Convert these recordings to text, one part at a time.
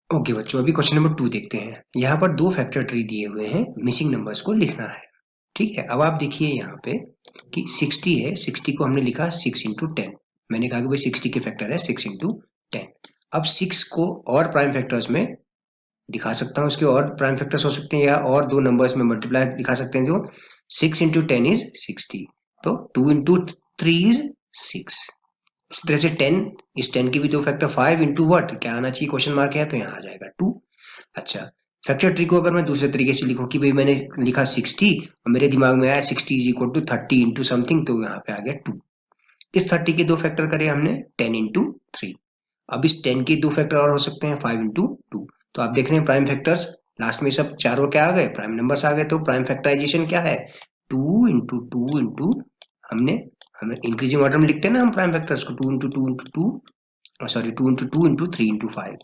Okay बच्चों, अभी question number 2 देखते हैं। यहाँ पर दो फैक्टर ट्री दिए हुए हैं, मिसिंग नंबर्स को लिखना है। ठीक है, अब आप देखिए यहाँ पे कि 60 है, 60 को हमने लिखा 6 इंटू 10। मैंने कहा कि भाई 60 के फैक्टर है 6 इंटू 10। अब 6 को और प्राइम फैक्टर्स में दिखा सकता हूँ, उसके और प्राइम फैक्टर्स हो सकते हैं या और दो नंबर्स में मल्टीप्लाई दिखा सकते हैं। जो 6 इंटू 10 इज 60, तो 2 इंटू 3 इज 6। इस तरह से 10, इस 10 की भी दो फैक्टर 5 इंटू वट क्या आना चाहिए, क्वेश्चन मार्क है तो यहाँ आ जाएगा 2। अच्छा, फैक्टर ट्री को अगर मैं दूसरे तरीके से लिखूं कि भाई मैंने लिखा 60 और मेरे दिमाग में आया 60 is equal to 30 into something, तो यहाँ पे आ गया 2। इस 30 के दो फैक्टर करे हमने 10 इंटू 3। अब इस 10 के दो फैक्टर और हो सकते हैं 5 इंटू 2। तो आप देख रहे हैं प्राइम फैक्टर्स लास्ट में सब चारों क्या आ गए, प्राइम नंबर्स आ गए। तो प्राइम फैक्टराइजेशन क्या है, 2 इंटू 2 इंटू हमने हमें इंक्रीजिंग ऑर्डर में लिखते हैं ना हम प्राइम फैक्टर्स को, 2 into 2 into 2, sorry 2 into 2 into 3 into 5।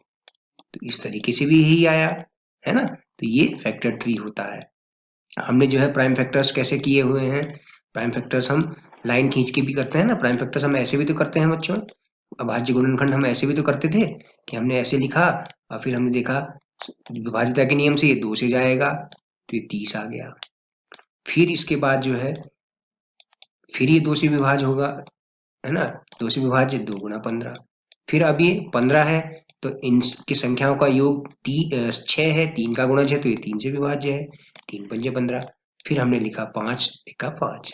तो इस तरीके से भी यही आया है ना। तो ये फैक्टर ट्री होता है। हमने जो है प्राइम फैक्टर्स कैसे किए हुए हैं, प्राइम फैक्टर्स हम लाइन खींच के भी करते हैं ना। प्राइम फैक्टर्स हम ऐसे भी तो करते हैं बच्चों। अभाज्य गुणनखंड हम ऐसे भी तो करते थे कि हमने ऐसे लिखा और फिर हमने देखा विभाज्यता के नियम से ये 2 से जाएगा तो ये 30 आ गया। फिर इसके बाद जो है फिर ये 2 से विभाज्य होगा, है ना। 2 से विभाज्य 2 गुना 15। फिर अब ये 15 है तो इनकी संख्याओं का योग 6 है, 3 का गुणज है तो ये 3 से विभाज्य है, 3 पंजे 15। फिर हमने लिखा 5 एका 5।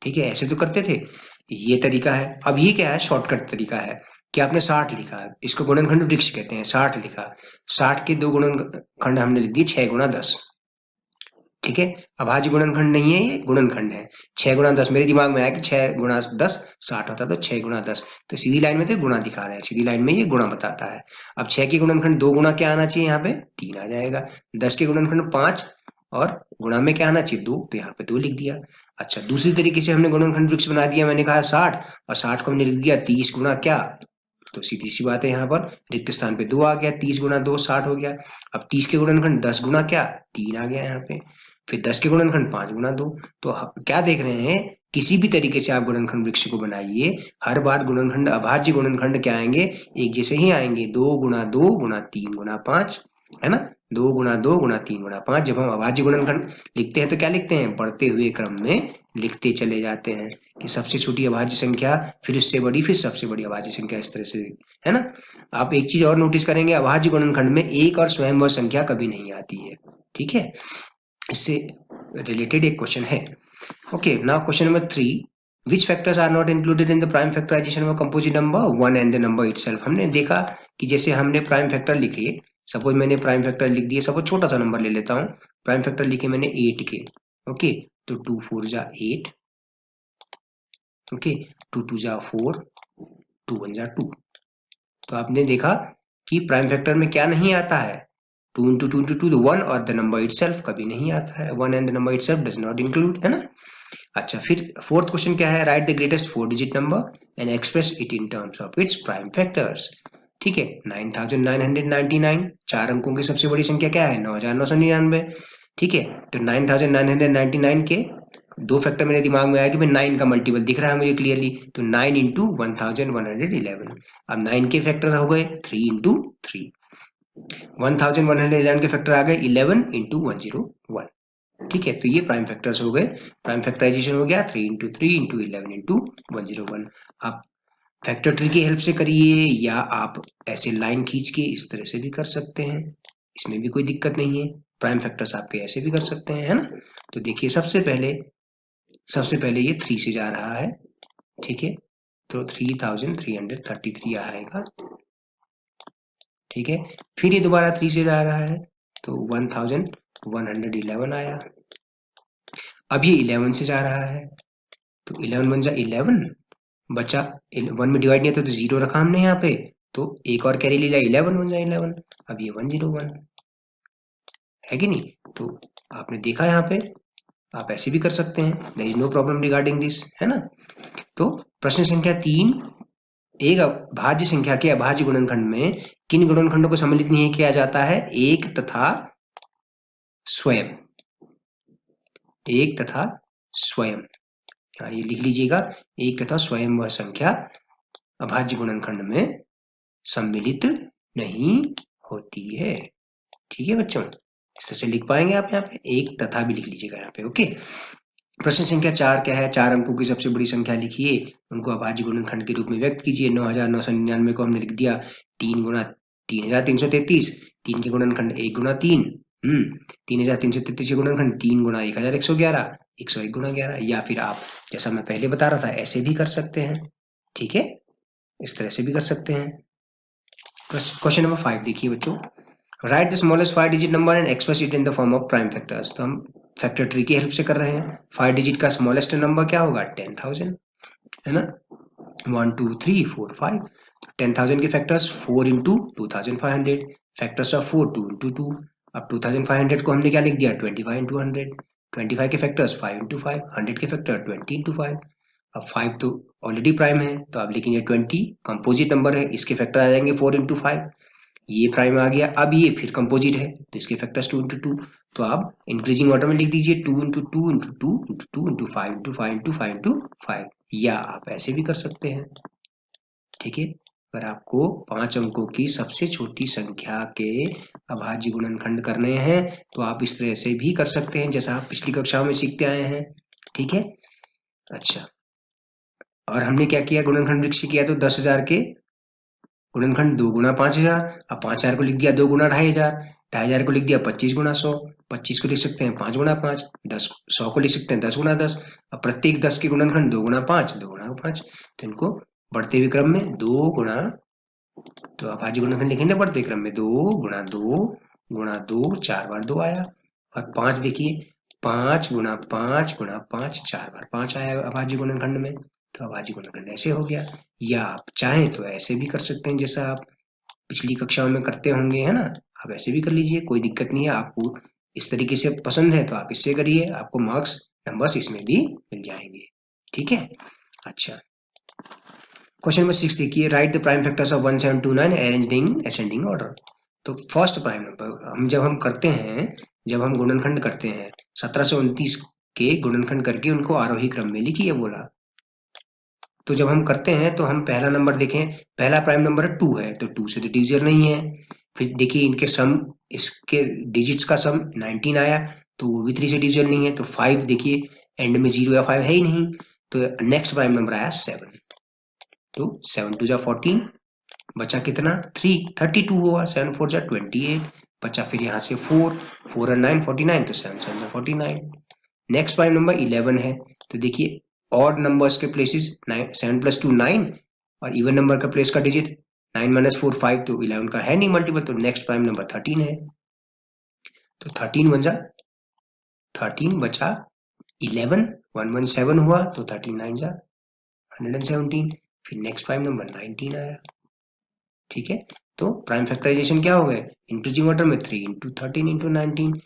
ठीक है, ऐसे तो करते थे। ये तरीका है। अब ये क्या है, शॉर्टकट तरीका है कि आपने 60 लिखा, इसको गुणनखंड वृक्ष कहते हैं। 60 लिखा, 60 के दो गुणनखंड हमने लिख दिए 6 गुणा 10। ठीक है, अभाज्य गुणनखंड नहीं है, ये गुणनखंड है। 6 गुणा 10 मेरे दिमाग में आया कि 6 गुणा 10 60 होता, तो 6 गुणा 10। तो सीधी लाइन में तो गुणा दिखा रहे हैं, सीधी लाइन में ये गुणा बताता है। अब 6 के गुणनखंड 2 गुणा क्या आना चाहिए, यहाँ पे 3 आ जाएगा। 10 के गुणनखंड 5 और गुणा में क्या आना चाहिए 2, तो यहाँ पे 2 लिख दिया। अच्छा, दूसरी तरीके से हमने गुणनखंड वृक्ष बना दिया। मैंने कहा 60 और 60 को हमने लिख दिया 30 गुणा क्या, तो सीधी सी बात है, यहाँ पर रिक्त स्थान पे 2 आ गया, 30 गुणा 2 60 हो गया। अब 30 के गुणनखंड 10 गुणा क्या 3 आ गया यहाँ पे। फिर 10 के गुणनखंड 5 गुणा 2। तो क्या देख रहे हैं, किसी भी तरीके से आप गुणनखंड वृक्ष को बनाइए, हर बार गुणनखंड अभाज्य गुणनखंड क्या आएंगे, एक जैसे ही आएंगे। 2 गुणा 2 गुणा 3 गुणा 5, है ना। 2 गुणा 2 गुणा 3 गुणा 5। जब हम अभाज्य गुणनखंड लिखते हैं तो क्या लिखते हैं, बढ़ते हुए क्रम में लिखते चले जाते हैं कि सबसे छोटी अभाज्य संख्या, फिर उससे बड़ी, फिर सबसे बड़ी अभाज्य संख्या, इस तरह से, है ना। आप एक चीज और नोटिस करेंगे, अभाज्य गुणनखंड में एक और स्वयंवर संख्या कभी नहीं आती है। ठीक है, इससे रिलेटेड एक क्वेश्चन है। Okay, now question number 3, which factors are not included in the prime factorization of a composite number 1 and the number itself। हमने देखा कि जैसे हमने प्राइम फैक्टर लिखे, सपोज मैंने प्राइम फैक्टर लिख दिए, सपोज छोटा सा नंबर ले लेता हूँ, प्राइम फैक्टर लिखे मैंने 8 के। ओके, तो 2 4 जा 8, ओके, 2 2 जा 4, 2 1 जा 2। तो आपने देखा कि प्राइम फैक्टर में क्या नहीं आता है, 2 इंटू 2 इंटू 2, तो 1 और द नंबर इटसेल्फ कभी नहीं आता है। 1 and the number itself does not include, है ना। अच्छा, फिर फोर्थ क्वेश्चन क्या है, right the greatest 4 digit number and express it in terms of its prime factors. ठीक है, 9999, 4 अंकों की सबसे बड़ी संख्या क्या है, 9999। ठीक है, तो 9999 के दो फैक्टर मेरे दिमाग में आया कि भाई 9 का मल्टीपल दिख रहा है मुझे क्लियरली, तो 9 इंटू 1111। अब 9 के फैक्टर हो गए 3 इंटू 3, 1111 के फैक्टर आ गए 11 इंटू 101। ठीक है, तो ये प्राइम फैक्टर्स हो गए, प्राइम फैक्टराइजेशन हो गया 3 इंटू 3 इंटू 11 इंटू 101। आप फैक्टर ट्री की हेल्प से करिए या आप ऐसे लाइन खींच के इस तरह से भी कर सकते हैं, इसमें भी कोई दिक्कत नहीं है। प्राइम फैक्टर्स आपके ऐसे भी कर सकते हैं, है ना। तो देखिए, सबसे पहले ये 3 से जा रहा है। ठीक है, तो 3333 आएगा। ठीक है, फिर ये दोबारा 3 से जा रहा है तो 1111 आया। अब ये 11 से जा रहा है तो 11 बन जा 11, बचा 1 में डिवाइड नहीं होता तो 0 रखा हमने यहाँ पे, तो एक और कैरी ले लिया 11 बन जा 11। अब ये 101 है कि नहीं। तो आपने देखा यहाँ पे, आप ऐसे भी कर सकते हैं, there is no problem regarding this, है ना। तो प्रश्न संख्या 3, एक अभाज्य संख्या के अभाज्य गुणनखंड में किन गुणनखंडों को सम्मिलित नहीं किया जाता है, एक तथा स्वयं, एक तथा स्वयं। ये लिख लीजिएगा, एक तथा स्वयं वह संख्या अभाज्य गुणनखंड में सम्मिलित नहीं होती है। ठीक है बच्चों, इस तरह से लिख पाएंगे आप यहाँ पे, एक तथा भी लिख लीजिएगा यहाँ पे। ओके, प्रश्न संख्या 4 क्या है? 4 अंकों की सबसे बड़ी संख्या लिखिए, उनको अभाज्य गुणनखंड के रूप में व्यक्त कीजिए। 9999 को हमने लिख दिया 3 गुणा 3333, 3 के गुणनखंड 1 गुणा 3, 3333 के गुणनखंड 3 गुणा 1111, 101 गुणा 11। या फिर आप जैसा मैं पहले बता रहा था ऐसे भी कर सकते हैं। ठीक है, इस तरह से भी कर सकते हैं। क्वेश्चन नंबर 5 देखिए बच्चों, right the smallest 5 digit number and express it in the form of prime factors. तो हम फैक्टर ट्री की हेल्प से कर रहे हैं। 5 डिजिट का स्मॉलेस्ट नंबर क्या होगा? 10,000, है ना। 1 2 3 4 5, 10,000 के factors 4 into 2,500, factors of 4 2 into 2। अब 2,500 को हमने क्या लिख दिया? 25 इंटू 100, 25 के फैक्टर्स 5 इंटू 5, 100 के फैक्टर 20 इंटू 5। अब 5 तो ऑलरेडी प्राइम है तो आप लिखेंगे 20, कंपोजिट नंबर है, इसके फैक्टर आ जाएंगे 4 इंटू 5, ये प्राइम आ गया। अब ये फिर कंपोजिट है तो इसके फैक्टर्स 2 इंटू 2, तो आप इंक्रीजिंग ऑर्डर में लिख दीजिए 2 into 2 into 2 into 2 into 5 into 5 into 5 into 5, या आप ऐसे भी कर सकते हैं। ठीक है, अगर आपको 5 अंकों की सबसे छोटी संख्या के अभाज्य गुणनखंड करने हैं तो आप इस तरह से भी कर सकते हैं, जैसा आप पिछली कक्षाओं में सीखते आए हैं। ठीक है, अच्छा, और हमने क्या किया? गुणनखंड वृक्ष किया तो 10,000 के गुणनखंड 2 गुणा 5,000। अब 5,000 को लिख दिया 2 गुणा 2,500, 2,500 को लिख दिया 25 गुणा 100, 25 को लिख सकते हैं 5 गुणा 5, 10 100 को लिख सकते हैं 10 गुणा 10। अब प्रत्येक 10 के गुणनखंड 2 गुणा 5, 2 गुणा 5, तो इनको बढ़ते हुए क्रम में 2 गुणा, तो आप आज गुणनखंड लिखेंगे बढ़ते क्रम में 2 गुणा 2 गुणा 2, 4 बार 2 आया। और 5 देखिए, 5 गुणा 5 गुणा 5, 4 बार 5 आया अभाज्य गुणनखंड में, तो अभाज्य गुणनखंड ऐसे हो गया। या आप चाहें तो ऐसे भी कर सकते हैं, जैसा आप पिछली कक्षाओं में करते होंगे, है ना। आप ऐसे भी कर लीजिए, कोई दिक्कत नहीं है। आपको इस तरीके से पसंद है तो आप इससे करिए, आपको मार्क्स नंबर्स इसमें भी मिल जाएंगे। ठीक है, अच्छा, क्वेश्चन नंबर 6 देखिए, right the prime factors of 1729 arranged in ascending order. तो फर्स्ट प्राइम नंबर हम जब हम करते हैं, जब हम गुणनखंड करते हैं 1729 के गुणनखंड करके उनको आरोही क्रम में लिखिए बोला। तो जब हम करते हैं तो हम पहला नंबर देखें, पहला प्राइम नंबर 2 है तो 2 से तो डिविजन नहीं है। फिर देखिए इनके सम, इसके डिजिट्स का सम 19 आया तो वो भी 3 से डिविजन नहीं है। तो 5 देखिए एंड में 0 या 5 है ही नहीं, तो नेक्स्ट प्राइम नंबर आया 7, तो 7 2 जा 14, बचा कितना? 3, 32 हुआ, 7 4 जा 28, बचा फिर यहाँ से 4, 4 और 9 49, तो 7 7 जा 49। नेक्स्ट प्राइम नंबर 11 है, तो देखिए ऑड नंबर्स के प्लेसेस 7 प्लस 2 9, और इवन नंबर का प्लेस का डिजिट 9 माइनस 4 5, तो 11 का है नहीं मल्टीपल, तो नेक्स्ट प्राइम नंबर 13 है। तो 13 बन जा 13, बचा 11, 117 हुआ, तो 13 9 जा 117, फिर नेक्स्ट प्राइम नंबर 19 आया। ठीक है, तो प्राइम फैक्टराइजेशन क्या हो गए? इंक्रीजिंग ऑर्डर में 3 इंटू 13 इंटू 19।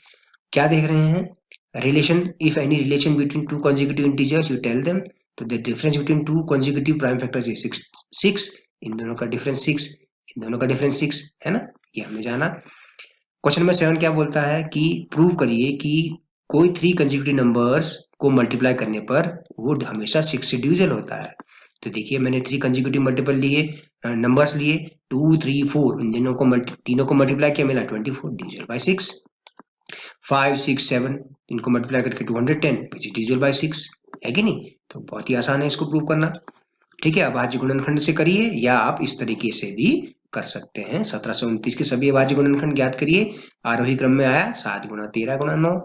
क्या देख रहे हैं? Relation, if any relation between two consecutive integers you tell them, तो the difference between two consecutive prime factors is 6, इन दोनों का डिफरेंस 6, इन दोनों का डिफरेंस 6 है ना, ये हमने जाना। क्वेश्चन नंबर 7 क्या बोलता है कि प्रूव करिए कि कोई 3 कंसेक्यूटिव नंबर्स को मल्टीप्लाई करने पर वो हमेशा 6 से डिविजल होता है। तो देखिए मैंने 3 कंसेक्यूटिव मल्टीपल लिए, नंबर्स लिए 2 3 4, इन दोनों को तीनों को मल्टीप्लाई किया, मिला 24, डिविजल बाय 6। 5 6 7, इनको मल्टीप्लाई करके 210, विच इज डिविजल बाय 6, है कि नहीं? तो बहुत ही आसान है इसको प्रूव करना। ठीक है, अभाज्य गुणनखंड से करिए या आप इस तरीके से भी कर सकते हैं। 1729 के सभी अभाज्य गुणनखंड ज्ञात करिए, आरोही क्रम में आया 7 गुणा 13 गुणा 9।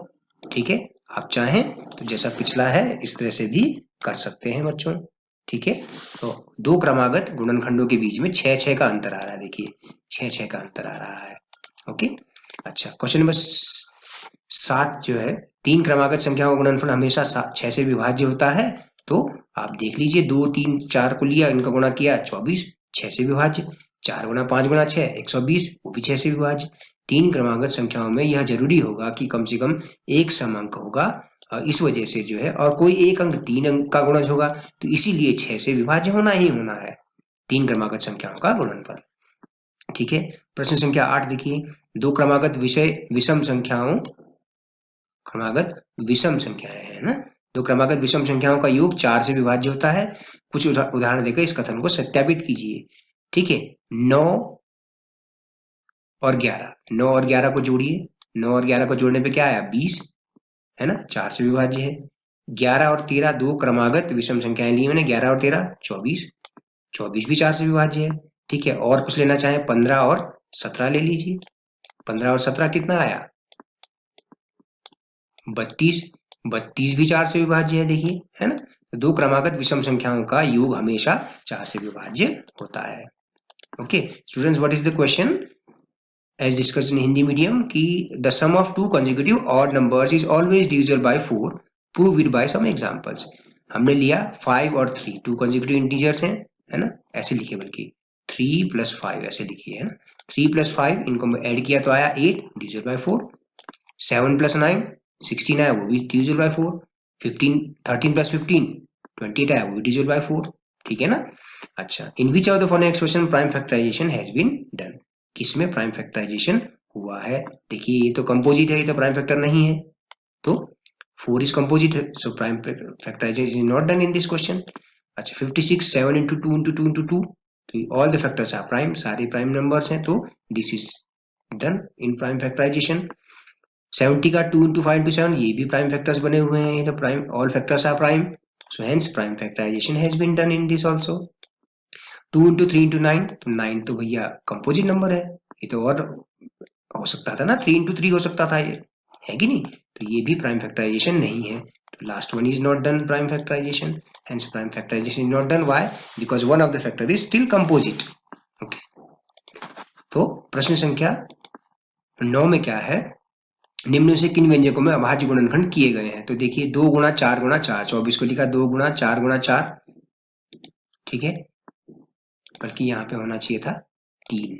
ठीक है, आप चाहें तो जैसा पिछला है इस तरह से भी कर सकते हैं बच्चों। ठीक है, तो दो क्रमागत गुणनखंडों के बीच में 6 6 का अंतर आ रहा है, देखिए 6 6 का अंतर आ रहा है। ओके, अच्छा, क्वेश्चन नंबर 7 जो है, 3 क्रमागत संख्याओं का गुणनफल हमेशा 6 से विभाज्य होता है। तो आप देख लीजिए 2 3 4 को लिया, इनका गुणा किया 24, 6 से विभाज्य। 4 गुणा 5 गुणा 6 120, वो भी 6 से विभाज्य। 3 क्रमागत संख्याओं में यह जरूरी होगा कि कम से कम एक सम अंक होगा, इस वजह से जो है, और कोई एक अंक 3 अंक का गुणज होगा, तो इसीलिए 6 से विभाज्य होना ही होना है 3 क्रमागत संख्याओं का गुणनफल। ठीक है, प्रश्न संख्या 8 देखिए, दो क्रमागत विषम संख्याओं, क्रमागत विषम संख्याएं है ना, दो क्रमागत विषम संख्याओं का योग 4 से विभाज्य होता है। कुछ उदाहरण देकर इस कथन को सत्यापित कीजिए। ठीक है। 9 और 11, 9 और 11 को जोड़िए, 9 और 11 को जोड़ने पे क्या आया 20, है ना, 4 से विभाज्य है। 11 और 13 दो क्रमागत विषम संख्याएं ली मैंने, 11 और 13 24, 24 भी 4 से विभाज्य है। ठीक है, और कुछ लेना चाहे 15 और 17 ले लीजिए, 15 और 17 कितना आया 32, 32 भी 4 से विभाज्य है, देखिए, है ना। तो दो क्रमागत विषम संख्याओं का योग हमेशा 4 से विभाज्य होता है। Okay students, what is the question as discussed in Hindi medium कि the sum of two consecutive odd numbers is always divisible by 4, prove it by some examples. हमने लिया 5 और 3, टू कंसेक्यूटिव इंटीजर्स हैं, है ना, ऐसे लिखे, बल्कि 3 + 5 ऐसे लिखिए, है ना। 3 + 5 इनको ऐड किया तो आया 8 डिविजिबल बाय 4, 7 + 9 16 आया, वो भी डिविजिबल बाय 4, 15 13 + 15 28 आया, वो भी डिविजिबल बाय 4, ठीक है ना। अच्छा, in which of the following expression prime factorization has been done, किसमें प्राइम फैक्टराइजेशन हुआ है। देखिए ये तो कंपोजिट है, ये तो प्राइम फैक्टर नहीं है, तो 4 इज कंपोजिट है, so prime factorization is not done in this question. अच्छा 56 7 × 2 × 2 × 2, तो all the factors are prime, सारे प्राइम नंबर्स हैं, तो this is done in prime factorization. 70 का 2 × 5 × 7, ये भी प्राइम फैक्टर्स बने हुए हैं, ये तो prime, all factors are prime, so hence prime factorization has been done in this also. 2 × 3 × 9, तो 9 तो भैया कंपोजिट नंबर है, ये तो और हो सकता था ना, 3 × 3 हो सकता था, ये है कि नहीं, तो ये भी प्राइम फैक्टराइजेशन नहीं है, तो last one is not done prime factorization, hence prime factorization is not done, why, because one of the factor is still composite. Okay, तो प्रश्न संख्या 9 में क्या है, निम्न से किन व्यंजकों में अभाज्य गुणनखंड किए गए हैं। तो देखिए 2 × 4 × 4, 24 को लिखा 2 × 4 × 4, ठीक है, बल्कि यहाँ पे होना चाहिए था 3,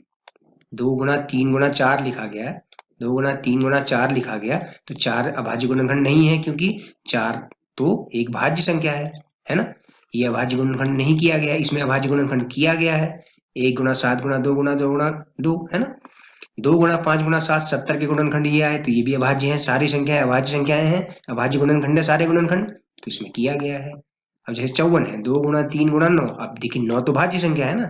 2 × 3 × 4 लिखा गया है, 2 × 3 × 4 लिखा गया, तो 4 अभाज्य गुणनखंड नहीं है, क्योंकि 4 तो एक भाज्य संख्या है ना, ये अभाज्य गुणनखंड नहीं किया गया, इसमें अभाज्य गुणनखंड किया गया है, 1 × 7 × 2 × 2 × 2, है ना, 2 × 5 × 7 70 के गुणनखंड ये आए, तो ये भी अभाज्य है, सारी संख्याएं अभाज्य संख्याएं हैं, अभाज्य गुणनखंड है सारे गुणनखंड, तो इसमें किया गया है। अब जैसे 54 है, 2 × 3 × 9, अब देखिए 9 तो भाज्य संख्या है ना,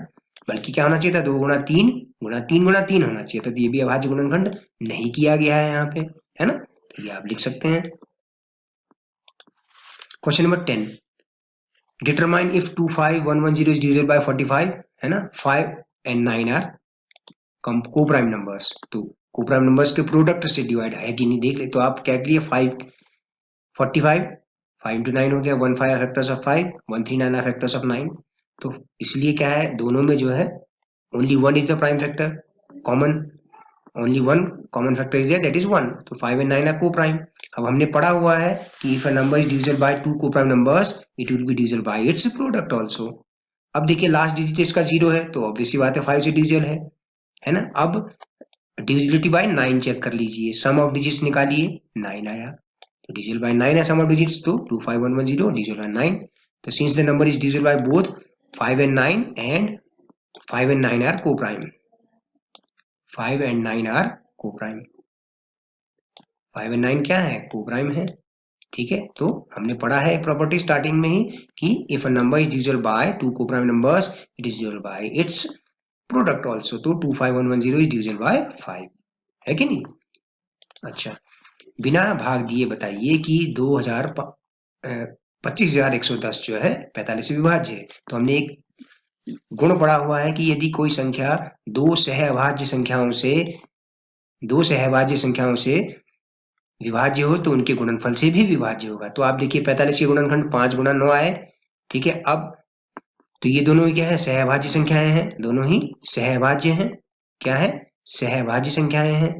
बल्कि क्या होना चाहिए था 2 × 3 × 3 × 3 होना चाहिए था, तो ये भी अभाज्य गुणनखंड नहीं किया गया है यहाँ पे, है ना, तो ये आप लिख सकते हैं। Question number 10, determine if 25110 is divisible bye 45, है ना, 5 and 9 are coprime numbers, तो को प्राइम नंबर्स के प्रोडक्ट से डिवाइड है कि नहीं देख ले, तो आप क्या करिए 5 45, 5 × 9 हो गया, 1 5 फैक्टर्स ऑफ 5, 1 3 9 फैक्टर्स ऑफ 9, तो इसलिए क्या है दोनों में जो है only one is the prime factor, common, only one common factor is there, that is 1, तो 5 and 9 आर को प्राइम। अब हमने पढ़ा हुआ है कि if a number is divisible by two coprime numbers it will be divisible by its product also. अब देखिए लास्ट डिजिट इसका 0 है, तो ऑब्वियस सी बात है 5 से डिविजिबल है ना। अब डिविजिबिलिटी बाय 9 चेक कर लीजिए, सम ऑफ डिजिट्स निकालिए, 9 आया, तो डिविजिबल बाय 9 है सम ऑफ डिजिट्स, तो 25110 डिविजिबल बाय 9, तो since the number is divisible by both 5 and 9 and 5 and 9 are coprime, 5 and 9 are coprime, 5 and 9 क्या है को प्राइम है, ठीक है। तो हमने पढ़ा है एक प्रॉपर्टी स्टार्टिंग में ही कि if a number is divisible by two coprime numbers it is divisible by its product also, तो 25110 इज डिविजिबल बाय 5, है कि नहीं। अच्छा, बिना भाग दिए बताइए कि 25,110 जो है 45 से विभाज्य है। तो हमने एक गुण पढ़ा हुआ है कि यदि कोई संख्या दो सहअभाज्य संख्याओं से विभाज्य हो तो उनके गुणनफल से भी विभाज्य होगा। तो आप देखिए 45 के गुणनखंड 5 × 9 आए, ठीक है। अब तो ये दोनों क्या है सहअभाज्य संख्याएं हैं, दोनों ही सहअभाज्य हैं, क्या है सहअभाज्य संख्याएं हैं,